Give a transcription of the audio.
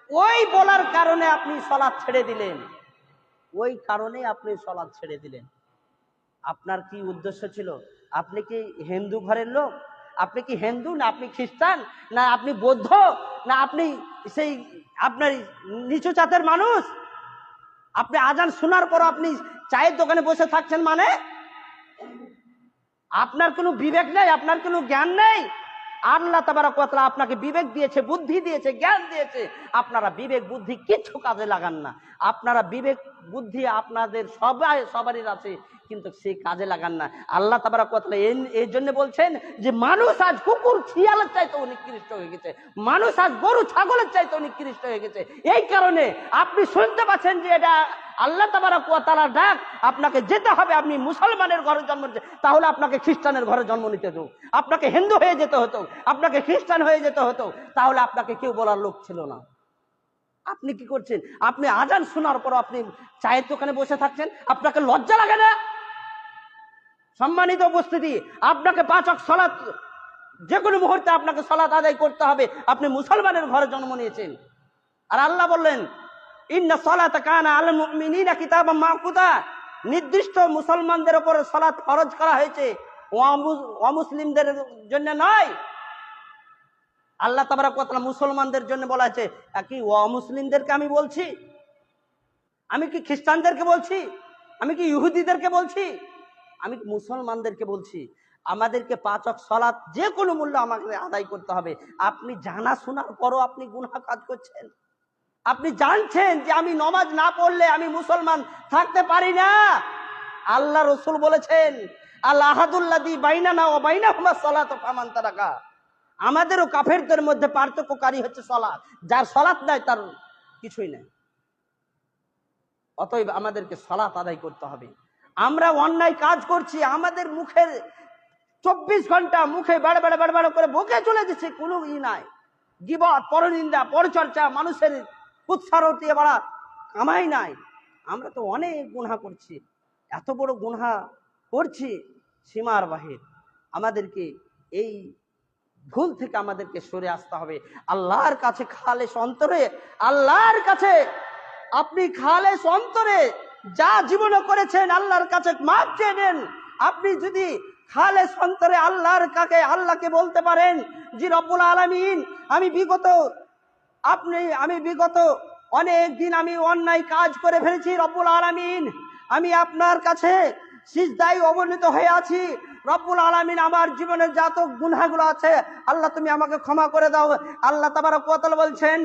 ওই বলার কারণে আপনি সালাত ছেড়ে দিলেন, ওই কারণে আপনি সালাত ছেড়ে দিলেন। আপনার কি উদ্দেশ্য ছিল? আপনি কি হিন্দু ঘরের লোক? আপনি কি হিন্দু, না আপনি খ্রিস্টান, না আপনি বৌদ্ধ, না আপনি সেই আপনার নিচু জাতের মানুষ? আপনি আজান শোনার পর আপনি চায়ের দোকানে বসে থাকছেন, মানে আপনার কোনো বিবেক নেই, আপনার কোনো জ্ঞান নেই। আল্লাহ তাবারক ওয়া তাআলা আপনাকে বিবেক দিয়েছে, বুদ্ধি দিয়েছে, জ্ঞান দিয়েছে। আপনারা বিবেক বুদ্ধি কিচ্ছু কাজে লাগান না। আপনারা বিবেক বুদ্ধি আপনাদের সবারই আছে, কিন্তু সেই কাজে লাগান না। আল্লাহ তাবারক ওয়া তাআলা এই জন্য বলছেন যে মানুষ আজ কুকুর শিয়ালের চাইতে নিকৃষ্ট হয়ে গেছে, মানুষ আজ গরু ছাগলের চাইতে নিকৃষ্ট হয়ে গেছে। এই কারণে আপনি শুনতে পাচ্ছেন যে এটা আল্লাহ তাবারক ওয়া তাআলার ডাক, আপনাকে যেতে হবে। আপনি মুসলমানের ঘরে জন্ম নিতে, তাহলে আপনাকে খ্রিস্টানের ঘরে জন্ম নিতে হতো, আপনাকে হিন্দু হয়ে যেতে হতো, আপনাকে খ্রিস্টান হয়ে যেতে হতো, তাহলে আপনাকে কেউ বলার লোক ছিল না। আপনি কি করছেন? আপনি আজান শোনার পর আপনি চায়ের দোকানে বসে থাকছেন, আপনাকে লজ্জা লাগে না? সম্মানিত উপস্থিতি, আপনাকে 5 ওয়াক্ত সালাত যে কোনো মুহূর্তে আপনাকে সালাত আদায় করতে হবে। আপনি মুসলমানের ঘরে জন্ম নিয়েছেন, আর আল্লাহ বললেন ইন্না সালাতা কানা আলাল মুমিনিনা কিতাবাম মাওকুতা, নির্দিষ্ট মুসলমানদের উপর সালাত ফরজ করা হয়েছে, অমুসলিমদের জন্য নয়। আল্লাহ তাবারক ওয়া তাআলা মুসলমানদের জন্য বলা হয়েছে। কি অমুসলিমদেরকে আমি বলছি? আমি কি খ্রিস্টানদেরকে বলছি? আমি কি ইহুদিদেরকে বলছি? আমি মুসলমানদেরকে বলছি। আমাদেরকে 5 ওয়াক্ত সালাত যে কোনো মূল্য আমাকে আদায় করতে হবে। আপনি জানা শোনার পরও আপনি গুনাহ কাজ করছেন। আপনি জানছেন যে আমি নামাজ না পড়লে আমি মুসলমান থাকতে পারি না। আল্লাহ রাসূল বলেছেন আল আহাদুল্লাযী বাইনানা ওয়া বাইনাহুমা সালাতু ফামান তারাকা, আমাদের ও কাফেরদের মধ্যে পার্থক্যকারী হচ্ছে সালাত। যার সালাত নাই তার কিছুই নাই। অতএব আমাদেরকে সালাত আদায় করতে হবে। আমরা অন্যায় কাজ করছি, আমাদের মুখের 24 ঘন্টা মুখে বাড়া করে বকে চলে যাচ্ছে, কোনো নাই। গীবত, পরনিন্দা, পরচর্চা, মানুষের উৎসারতি বাড়া কামাই নাই। আমরা তো অনেক গুনাহ করছি, এত বড় গুনাহ করছি সীমার বাহির। আমাদেরকে এই ভুল থেকে আমাদেরকে সরে আসতে হবে। আল্লাহর কাছে খালেস অন্তরে, আল্লাহর কাছে আপনি খালেস অন্তরে যা জীবনে করেছেন আল্লাহর কাছে মাফ চেয়ে নেন। আপনি যদি খালেস অন্তরে আল্লাহকে বলতে পারেন যে রব্বুল আলামিন, আমি বিগত অনেক দিন আমি অন্যায় কাজ করে ফেলেছি, রব্বুল আলামিন আমি আপনার কাছে সিজদায় অবনীত হয়ে আছি, রব্বুল আলামিন আমার জীবনের যত গুনাহগুলো আছে আল্লাহ তুমি আমাকে ক্ষমা করে দাও। আল্লাহ তাবারক ওয়া তাআলা বলছেন